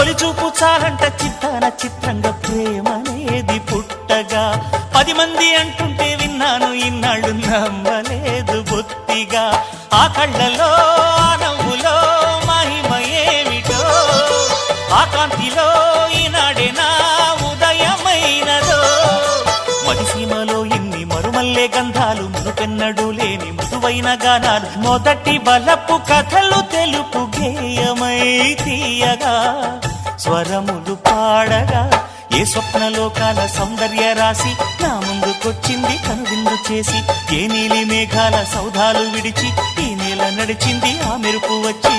తొలి చూపు చాలంట చిత్తాన చిత్రంగా ప్రేమనేది పుట్టగా 10 మంది అంటుంటే విన్నాను ఇన్నాళ్ళు నమ్మలేదు బొత్తిగా ఆ కళ్ళలో ఆ నవ్వులో మహిమ ఏమిటో ఆ కాంతిలో ఈనాడే నా ఉదయమైనదో మదిసీమలో ఇన్ని మరుమల్లే గంధాలు మునుపెన్నడు లేని మృదువైన గానాలు మొదటి బలపు కథలు తెలుపు గేయమై తీయగా స్వరములు పాడగా ఏ స్వప్నలోకాల సౌందర్య రాసి నా ముందుకొచ్చింది కనువిందు చేసి ఏ నీలి మేఘాల సౌధాలు విడిచి ఈ నేల నడిచింది ఆ మెరుపు వచ్చి